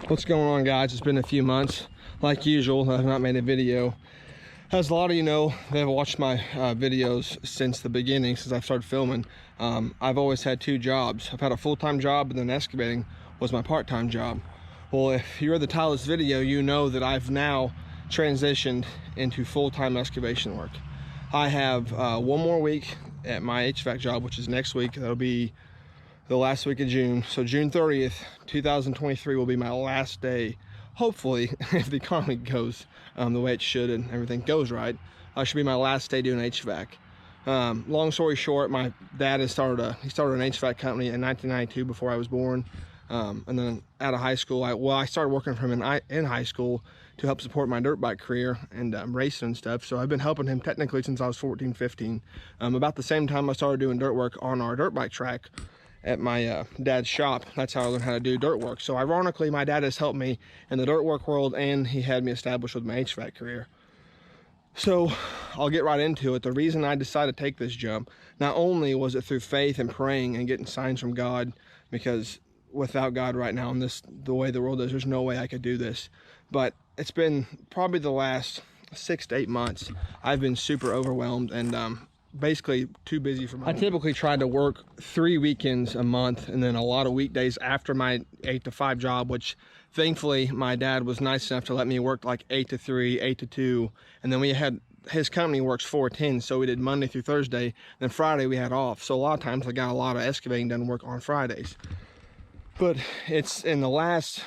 What's going on, guys? It's been a few months. Like usual, I've not made a video. As a lot of you know, they have watched my videos since the beginning, since I've started filming. I've always had two jobs. I've had a full-time job, and then excavating was my part-time job. Well, if you read the title of this video, you know that I've now transitioned into full-time excavation work. I have one more week at my HVAC job, which is next week. That'll be the last week of June. So June 30th, 2023 will be my last day. Hopefully, if the economy goes the way it should and everything goes right, should be my last day doing HVAC. Long story short, my dad has started an HVAC company in 1992 before I was born. And then out of high school, I started working for him in high school to help support my dirt bike career and racing and stuff. So I've been helping him technically since I was 14, 15. About the same time I started doing dirt work on our dirt bike track at my dad's shop. That's how I learned how to do dirt work. So ironically, my dad has helped me in the dirt work world, and he had me established with my HVAC career. So I'll get right into it. The reason I decided to take this jump, not only was it through faith and praying and getting signs from God, because without God right now in the way the world is, there's no way I could do this. But it's been probably the last 6 to 8 months. I've been super overwhelmed and basically too busy for my... I typically try to work 3 weekends a month and then a lot of weekdays after my 8 to 5 job, which thankfully my dad was nice enough to let me work like 8 to 3, 8 to 2. And then we had, his company works 4-10, so we did Monday through Thursday. Then Friday we had off. So a lot of times I got a lot of excavating done work on Fridays. But it's in the last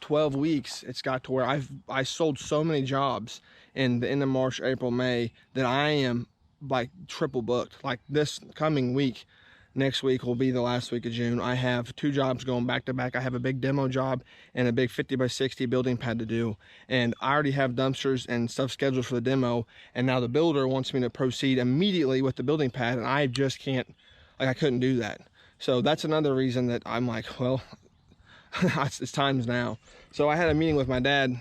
12 weeks, it's got to where I sold so many jobs in the end of March, April, May, that I am like triple booked. Like this coming week, next week will be the last week of June. I have 2 jobs going back to back. I have a big demo job and a big 50 by 60 building pad to do. And I already have dumpsters and stuff scheduled for the demo. And now the builder wants me to proceed immediately with the building pad. And I just can't, like I couldn't do that. So that's another reason that I'm like, well, it's times now. So I had a meeting with my dad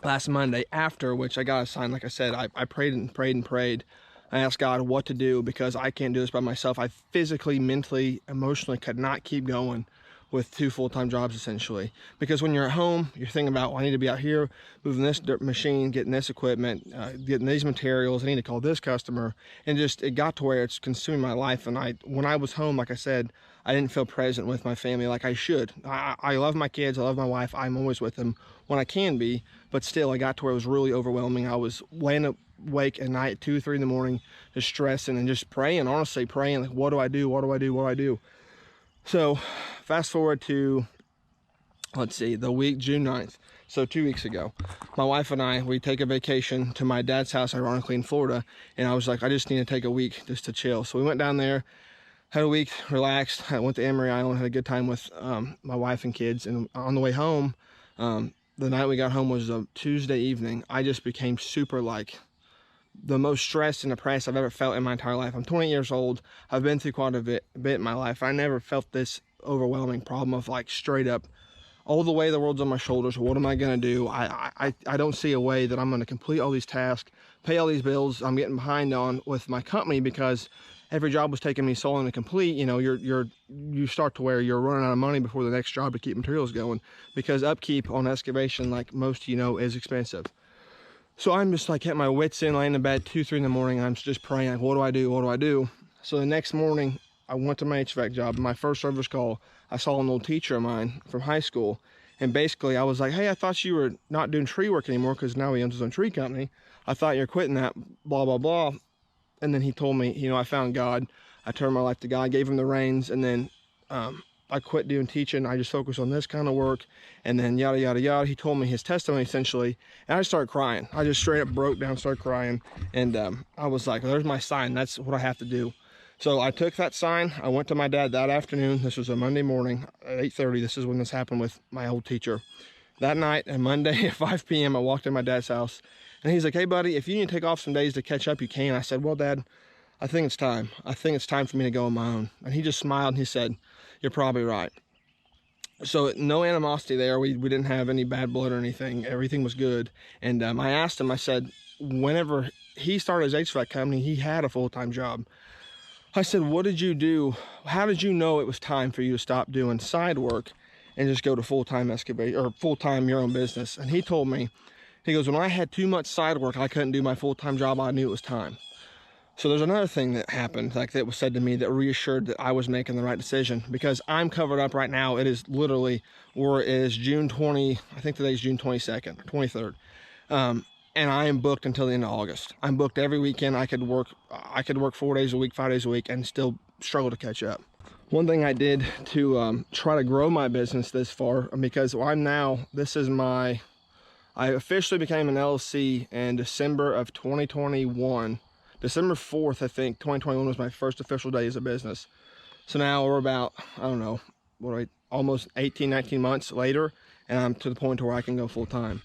last Monday, after which I got a sign. Like I said, I prayed and prayed and prayed. I asked God what to do because I can't do this by myself. I physically, mentally, emotionally could not keep going with 2 full-time jobs essentially. Because when you're at home, you're thinking about, well, I need to be out here moving this dirt machine, getting this equipment, getting these materials. I need to call this customer, and just it got to where it's consuming my life. And when I was home, like I said, I didn't feel present with my family like I should. I love my kids, I love my wife. I'm always with them when I can be, but still, I got to where it was really overwhelming. I was laying awake at night, 2, 3 in the morning, just stressing and just praying. Honestly, praying like, what do I do? What do I do? What do I do? So fast forward to, let's see, the week, June 9th. So 2 weeks ago, my wife and I, we take a vacation to my dad's house, ironically in Florida. And I was like, I just need to take a week just to chill. So we went down there, had a week, relaxed. I went to Emery Island, had a good time with my wife and kids. And on the way home, the night we got home was a Tuesday evening. I just became super like the most stressed and depressed I've ever felt in my entire life. I'm 20 years old. I've been through quite a bit in my life. I never felt this overwhelming problem of like straight up, all the way the world's on my shoulders. What am I going to do? I don't see a way that I'm going to complete all these tasks, pay all these bills. I'm getting behind on with my company because every job was taking me so long to complete. You know, you start to where you're running out of money before the next job to keep materials going, because upkeep on excavation, like most of you know, is expensive. So I'm just like at my wits end, laying in bed 2, 3 in the morning. I'm just praying, like, what do I do? What do I do? So the next morning, I went to my HVAC job. My first service call, I saw an old teacher of mine from high school. And basically, I was like, hey, I thought you were not doing tree work anymore because now he owns his own tree company. I thought you're quitting that, blah, blah, blah. And then he told me, you know, I found God. I turned my life to God, gave him the reins, and then I quit doing teaching. I just focused on this kind of work, and then yada, yada, yada. He told me his testimony essentially, and I started crying. I just straight up broke down, started crying, and I was like, there's my sign. That's what I have to do. So I took that sign. I went to my dad that afternoon. This was a Monday morning at 8:30. This is when this happened with my old teacher. That night, and Monday at 5 p.m., I walked in my dad's house, and he's like, hey, buddy, if you need to take off some days to catch up, you can. I said, well, Dad, I think it's time. I think it's time for me to go on my own. And he just smiled, and he said, you're probably right. So no animosity there. We didn't have any bad blood or anything. Everything was good. And I asked him, I said, whenever he started his HVAC company, he had a full-time job. I said, what did you do? How did you know it was time for you to stop doing side work and just go to full-time excavate or full-time your own business. And he told me, he goes, when I had too much side work, I couldn't do my full-time job. I knew it was time. So there's another thing that happened, like that was said to me, that reassured that I was making the right decision, because I'm covered up right now. It is literally, or it is June 20, I think today's June 22nd, 23rd. And I am booked until the end of August. I'm booked every weekend. I could work 4 days a week, 5 days a week, and still struggle to catch up. One thing I did to try to grow my business this far, because I officially became an LLC in December of 2021. December 4th, I think, 2021 was my first official day as a business. So now we're about, I don't know, almost 18, 19 months later, and I'm to the point where I can go full time.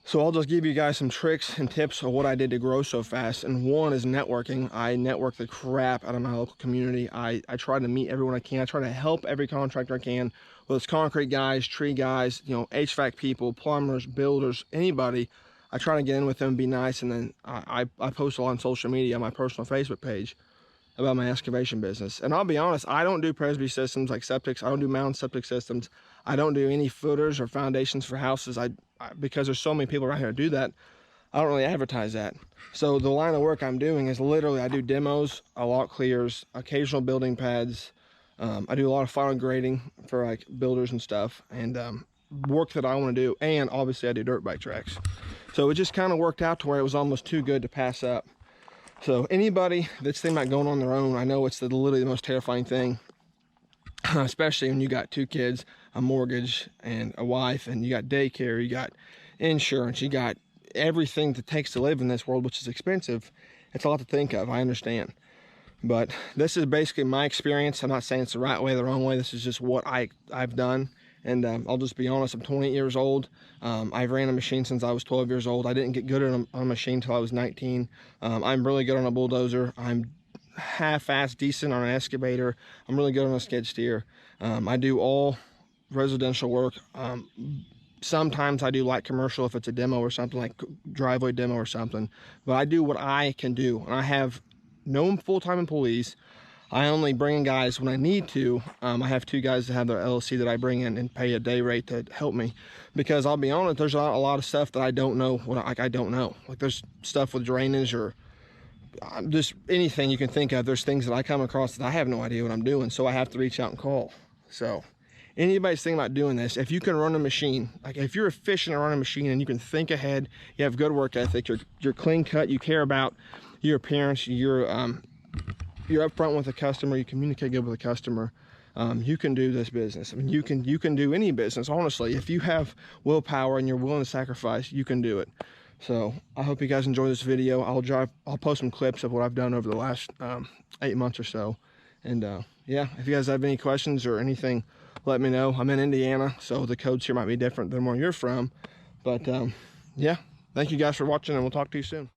So I'll just give you guys some tricks and tips of what I did to grow so fast. And one is networking. I network the crap out of my local community. I try to meet everyone I can. I try to help every contractor I can, whether it's concrete guys, tree guys, you know, HVAC people, plumbers, builders, anybody. I try to get in with them and be nice. And then I post a lot on social media, on my personal Facebook page, about my excavation business. And I'll be honest, I don't do Presby systems like septics. I don't do mound septic systems. I don't do any footers or foundations for houses. Because there's so many people around here who do that, I don't really advertise that. So the line of work I'm doing is literally, I do demos, a lot clears, occasional building pads. I do a lot of final grading for like builders and stuff, and work that I want to do. And obviously I do dirt bike tracks. So it just kind of worked out to where it was almost too good to pass up. So anybody that's thinking about going on their own, I know it's literally the most terrifying thing, especially when you got 2 kids, a mortgage, and a wife, and you got daycare, you got insurance, you got everything that takes to live in this world, which is expensive. It's a lot to think of, I understand. But this is basically my experience. I'm not saying it's the right way or the wrong way. This is just what I've done. And I'll just be honest, I'm 28 years old. I've ran a machine since I was 12 years old. I didn't get good on a machine until I was 19. I'm really good on a bulldozer. I'm half-assed decent on an excavator. I'm really good on a skid steer. I do all residential work. Sometimes I do light commercial if it's a demo or something, like driveway demo or something. But I do what I can do. And I have no full-time employees. I only bring in guys when I need to. I have 2 guys that have their LLC that I bring in and pay a day rate to help me. Because I'll be honest, there's a lot of stuff that I don't know. I don't know. Like there's stuff with drainage or just anything you can think of. There's things that I come across that I have no idea what I'm doing. So I have to reach out and call. So anybody's thinking about doing this, if you can run a machine, like if you're efficient at running a machine and you can think ahead, you have good work ethic, you're clean cut, you care about your appearance, you're upfront with the customer, you communicate good with the customer, you can do this business. I mean, you can do any business, honestly. If you have willpower and you're willing to sacrifice, you can do it. So I hope you guys enjoy this video. I'll post some clips of what I've done over the last 8 months or so. And yeah, if you guys have any questions or anything, let me know. I'm in Indiana, so the codes here might be different than where you're from. But yeah, thank you guys for watching, and we'll talk to you soon.